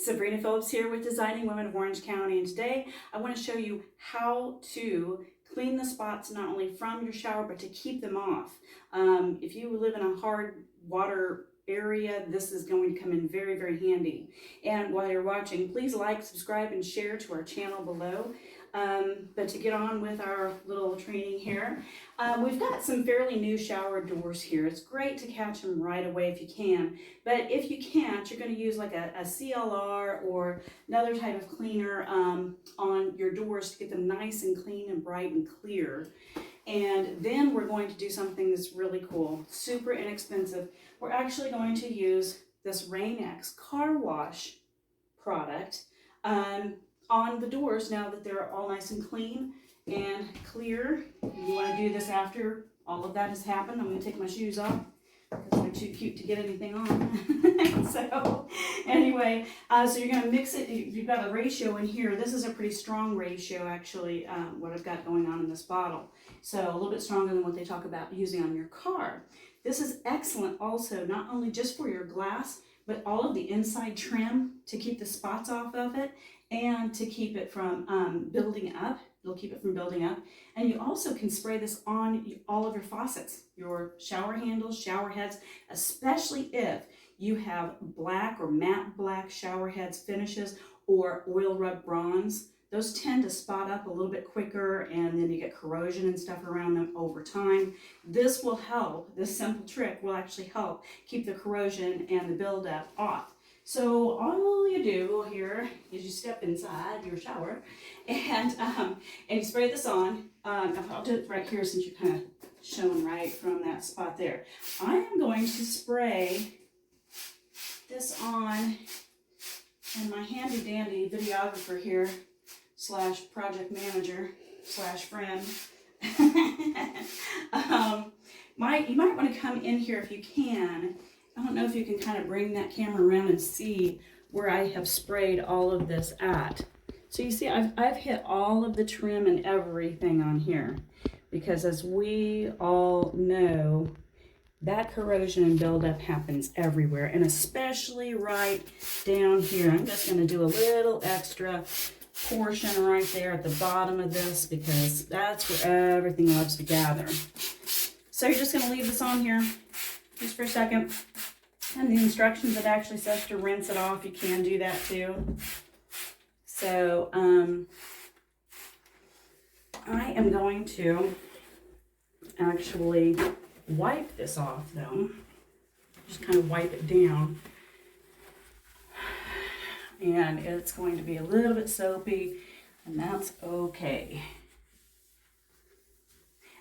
Sabrina Phillips here with Designing Women of Orange County, and today I want to show you how to clean the spots not only from your shower but to keep them off. If you live in a hard water area, this is going to come in very, very handy. And while you're watching, please like, subscribe, and share to our channel below. But to get on with our little training here, we've got some fairly new shower doors here. It's great to catch them right away if you can, but if you can't, you're going to use like a CLR or another type of cleaner on your doors to get them nice and clean and bright and clear. And then we're going to do something that's really cool, super inexpensive. We're actually going to use this Rain-X car wash product on the doors now that they're all nice and clean and clear. You want to do this after all of that has happened. I'm going to take my shoes off because they're too cute to get anything on. So anyway, so you're going to mix it. You've got a ratio in here. This is a pretty strong ratio actually, what I've got going on in this bottle. So a little bit stronger than what they talk about using on your car. This is excellent also, not only just for your glass, but all of the inside trim to keep the spots off of it and to keep it from building up. It'll keep it from building up. And you also can spray this on all of your faucets, your shower handles, shower heads, especially if you have black or matte black shower heads finishes or oil rub bronze. Those tend to spot up a little bit quicker, and then you get corrosion and stuff around them over time. This will help. This simple trick will actually help keep the corrosion and the buildup off. So all you do here is you step inside your shower and you spray this on. I'll do it right here since you're kind of showing right from that spot there. I am going to spray this on, and my handy dandy videographer here / project manager / friend. You might want to come in here if you can. I don't know if you can kind of bring that camera around and see where I have sprayed all of this at. So you see, I've hit all of the trim and everything on here because, as we all know, that corrosion and buildup happens everywhere, and especially right down here. I'm just going to do a little extra portion right there at the bottom of this because that's where everything loves to gather. So you're just going to leave this on here just for a second. And the instructions, it actually says to rinse it off. You can do that too. So I am going to actually wipe this off though. Just kind of wipe it down. And it's going to be a little bit soapy, and that's okay.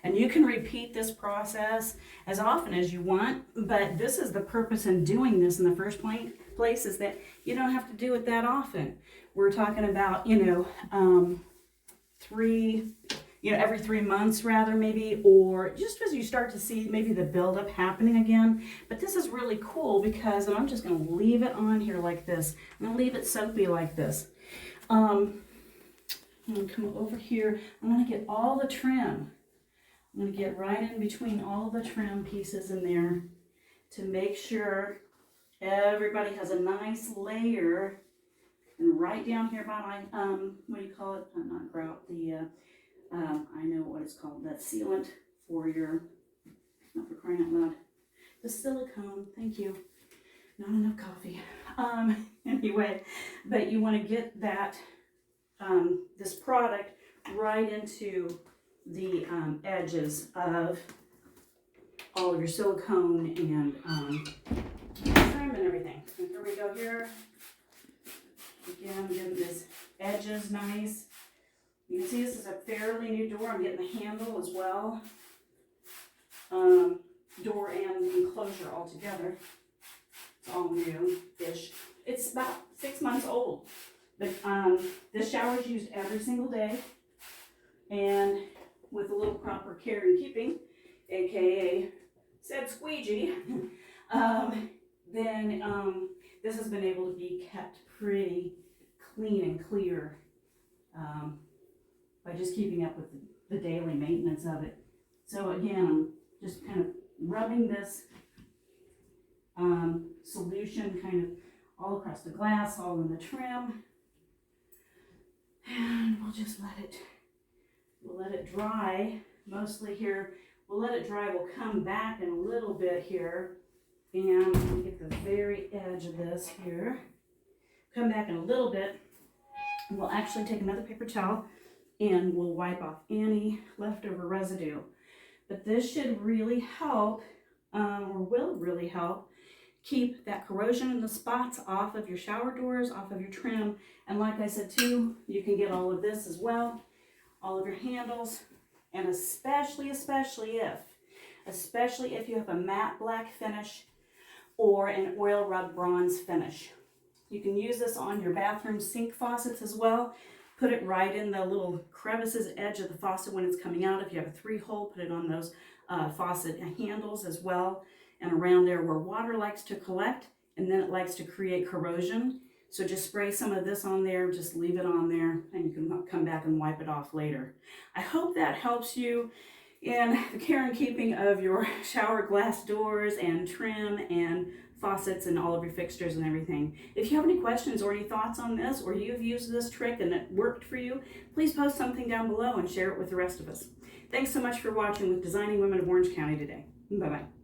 And you can repeat this process as often as you want, but this is the purpose in doing this in the first place, is that you don't have to do it that often. We're talking about, every 3 months rather, maybe, or just as you start to see maybe the buildup happening again. But this is really cool because, and I'm just going to leave it on here like this. I'm going to leave it soapy like this. I'm going to come over here. I'm going to get all the trim. I'm going to get right in between all the trim pieces in there to make sure everybody has a nice layer. And right down here by my, what do you call it? Not grout, I know what it's called, that sealant for your, not for crying out loud, the silicone, thank you, not enough coffee. Anyway, but you want to get that, this product right into the edges of all of your silicone and trim and everything. And here we go here. Again, getting this edges nice. You can see this is a fairly new door. I'm getting the handle as well. Door and enclosure all together. It's all new-ish. It's about 6 months old. But this shower is used every single day. And with a little proper care and keeping, aka said squeegee, then this has been able to be kept pretty clean and clear by just keeping up with the daily maintenance of it. So again, I'm just kind of rubbing this solution kind of all across the glass, all in the trim. And we'll just let it dry mostly here. We'll let it dry. We'll come back in a little bit here and get the very edge of this here. Come back in a little bit. We'll actually take another paper towel and we'll wipe off any leftover residue. But this should really help, or will really help, keep that corrosion in the spots off of your shower doors, off of your trim. And like I said too, you can get all of this as well, all of your handles, and especially if you have a matte black finish or an oil rub bronze finish. You can use this on your bathroom sink faucets as well. Put it right in the little crevices edge of the faucet when it's coming out. If you have a 3-hole, put it on those faucet handles as well, and around there where water likes to collect, and then it likes to create corrosion. So just spray some of this on there, just leave it on there, and you can come back and wipe it off later. I hope that helps you in the care and keeping of your shower glass doors and trim and faucets and all of your fixtures and everything. If you have any questions or any thoughts on this, or you've used this trick and it worked for you, please post something down below and share it with the rest of us. Thanks so much for watching with Designing Women of Orange County today. Bye-bye.